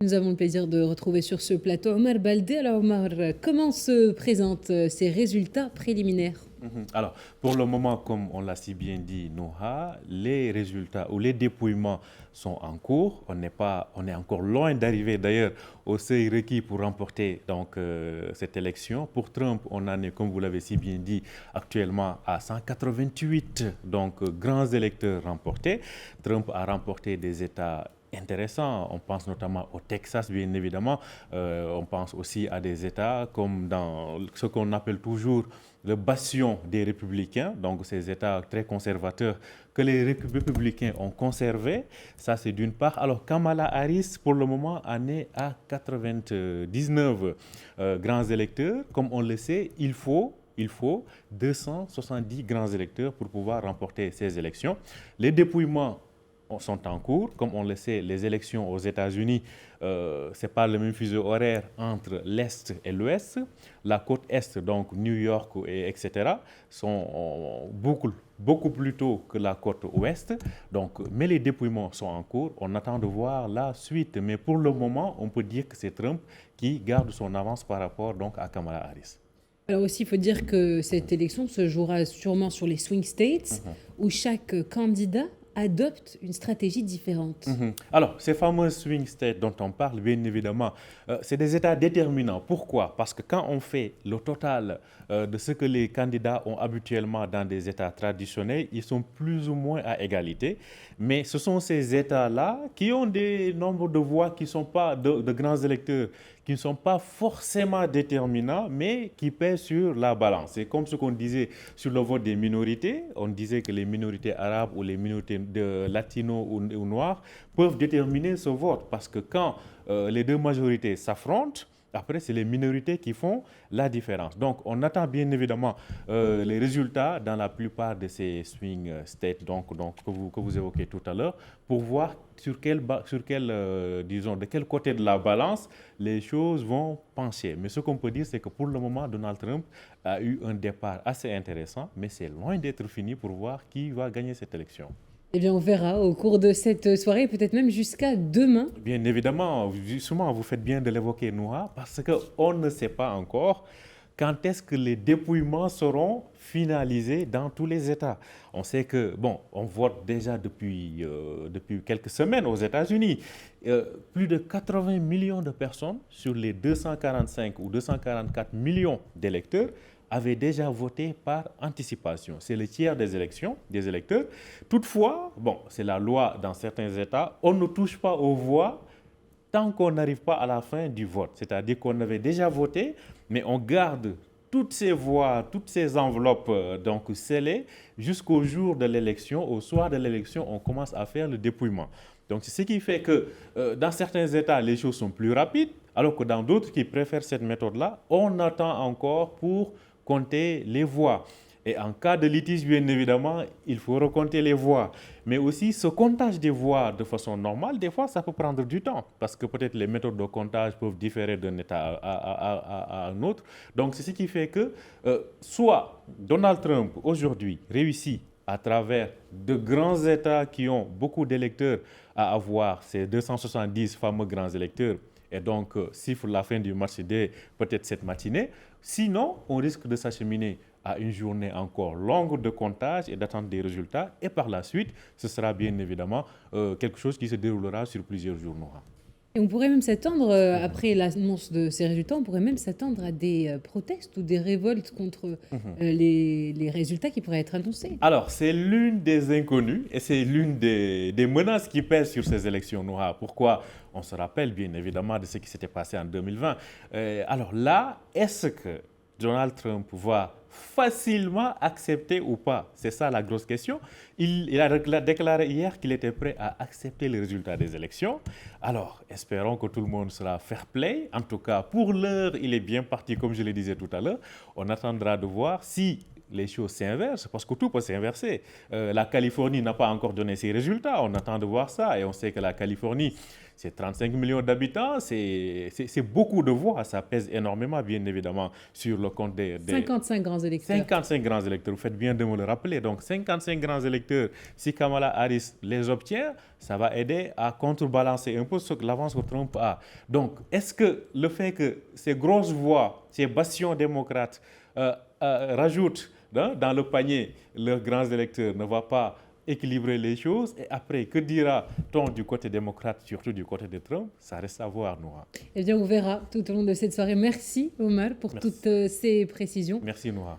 Nous avons le plaisir de retrouver sur ce plateau Omar Baldé. Alors Omar, comment se présentent ces résultats préliminaires? Alors, pour le moment, comme on l'a si bien dit, Noha, les résultats ou les dépouillements sont en cours. On est encore loin d'arriver d'ailleurs au seuil requis pour remporter cette élection. Pour Trump, on en est, comme vous l'avez si bien dit, actuellement à 188 grands électeurs remportés. Trump a remporté des États intéressants. On pense notamment au Texas, bien évidemment. On pense aussi à des États comme dans ce qu'on appelle toujours le bastion des républicains, donc ces États très conservateurs que les républicains ont conservés. Ça, c'est d'une part. Alors, Kamala Harris, pour le moment, en est à 99 grands électeurs. Comme on le sait, il faut 270 grands électeurs pour pouvoir remporter ces élections. Les dépouillements sont en cours. Comme on le sait, les élections aux États-Unis, ce n'est pas le même fuseau horaire entre l'Est et l'Ouest. La côte Est, donc New York, etc., sont beaucoup plus tôt que la côte Ouest. Mais les dépouillements sont en cours. On attend de voir la suite. Mais pour le moment, on peut dire que c'est Trump qui garde son avance par rapport à Kamala Harris. Alors aussi, il faut dire que cette élection se jouera sûrement sur les swing states, où chaque candidat adopte une stratégie différente. Alors, ces fameux swing states dont on parle, bien évidemment, c'est des États déterminants. Pourquoi? Parce que quand on fait le total de ce que les candidats ont habituellement dans des États traditionnels, ils sont plus ou moins à égalité. Mais ce sont ces États-là qui ont des nombres de voix qui ne sont pas de grands électeurs, qui ne sont pas forcément déterminants, mais qui pèsent sur la balance. C'est comme ce qu'on disait sur le vote des minorités. On disait que les minorités arabes ou les minorités latinos ou noirs peuvent déterminer ce vote. Parce que quand les deux majorités s'affrontent, après, c'est les minorités qui font la différence. Donc, on attend bien évidemment les résultats dans la plupart de ces swing states que vous évoquez tout à l'heure pour voir disons, de quel côté de la balance les choses vont pencher. Mais ce qu'on peut dire, c'est que pour le moment, Donald Trump a eu un départ assez intéressant, mais c'est loin d'être fini pour voir qui va gagner cette élection. Eh bien, on verra au cours de cette soirée, peut-être même jusqu'à demain. Bien évidemment, justement, vous faites bien de l'évoquer, Noah, parce qu'on ne sait pas encore quand est-ce que les dépouillements seront finalisés dans tous les États. On sait que, bon, on vote déjà depuis quelques semaines aux États-Unis. Plus de 80 millions de personnes sur les 245 ou 244 millions d'électeurs avaient déjà voté par anticipation. C'est le tiers des élections, des électeurs. Toutefois, bon, c'est la loi dans certains États, on ne touche pas aux voix tant qu'on n'arrive pas à la fin du vote. C'est-à-dire qu'on avait déjà voté, mais on garde toutes ces voix, toutes ces enveloppes scellées jusqu'au jour de l'élection. Au soir de l'élection, on commence à faire le dépouillement. Donc, c'est ce qui fait que dans certains États, les choses sont plus rapides, alors que dans d'autres qui préfèrent cette méthode-là, on attend encore pour compter les voix. Et en cas de litige, bien évidemment, il faut recompter les voix. Mais aussi, ce comptage des voix de façon normale, des fois, ça peut prendre du temps. Parce que peut-être les méthodes de comptage peuvent différer d'un État à un autre. Donc, c'est ce qui fait que soit Donald Trump, aujourd'hui, réussit à travers de grands États qui ont beaucoup d'électeurs à avoir ces 270 fameux grands électeurs et siffle la fin du match dès peut-être cette matinée. Sinon, on risque de s'acheminer à une journée encore longue de comptage et d'attente des résultats. Et par la suite, ce sera bien évidemment quelque chose qui se déroulera sur plusieurs jours noirs. Et on pourrait même s'attendre, après l'annonce de ces résultats, on pourrait même s'attendre à des protestes ou des révoltes contre les résultats qui pourraient être annoncés. Alors, c'est l'une des inconnues et c'est l'une des menaces qui pèsent sur ces élections noires. Pourquoi? On se rappelle bien évidemment de ce qui s'était passé en 2020. Alors là, est-ce que Donald Trump va facilement accepter ou pas? C'est ça la grosse question. Il a déclaré hier qu'il était prêt à accepter les résultats des élections. Alors, espérons que tout le monde sera fair play. En tout cas, pour l'heure, il est bien parti, comme je le disais tout à l'heure. On attendra de voir si les choses s'inversent, parce que tout peut s'inverser. La Californie n'a pas encore donné ses résultats, on attend de voir ça, et on sait que la Californie, c'est 35 millions d'habitants, c'est beaucoup de voix. Ça pèse énormément, bien évidemment, sur le compte des 55 grands électeurs. 55 grands électeurs, vous faites bien de me le rappeler. Donc, 55 grands électeurs, si Kamala Harris les obtient, ça va aider à contrebalancer un peu l'avance que Trump a. Donc, est-ce que le fait que ces grosses voix, ces bastions démocrates rajoutent dans le panier leurs grands électeurs ne va pas équilibrer les choses? Et après, que dira-t-on du côté démocrate, surtout du côté de Trump? Ça reste à voir, Noah. Eh bien, on verra tout au long de cette soirée. Merci, Omar, pour toutes ces précisions. Merci, Noah.